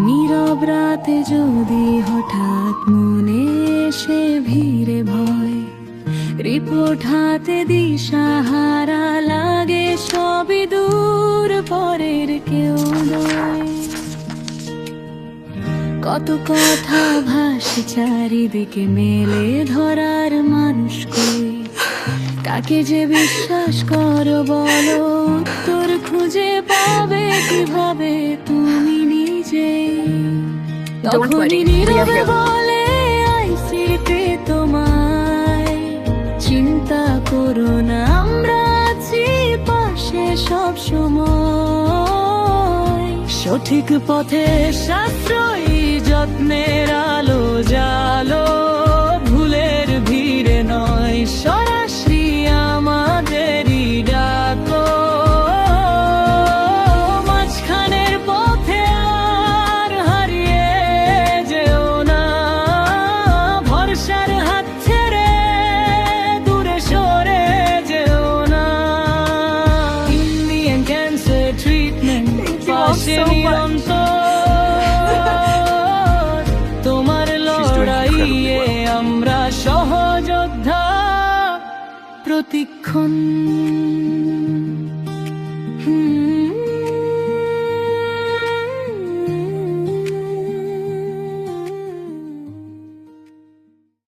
নীরব রাতে যদি হঠাৎ মনে এসে ভিড়ে ভয়, রিপোর্ট হাতে দিশাহারা লাগে, সবই দূর পরের কেউ নয়। কত কথা ভাসে চারিদিকে, মেলে ধরার মানুষ কই, কাকে যে বিশ্বাস করো বলো, উত্তর খুঁজে পাবে কিভাবে তুমি নিজে? তখনই নীরবে বলে আইসিতে তোমায়, চিন্তা করো না, আমরা আছি পাশে সব সময়। সঠিক পথে সাশ্রয়ী যত্নের আলো জালো, ভুলের ভিড়ে নয়, সরাসরি আমাদেরই ডাকো। মাঝখানের পথে আর হারিয়ে যেও না, ভরসার হাত ছেড়ে দূরে সরে যেও না। ইন্ডিয়ান ক্যান্সার ট্রিটমেন্ট পাশে নিরন্তর, তোমার লড়াইয়ে আমরা সহযোদ্ধা প্রতিক্ষণ।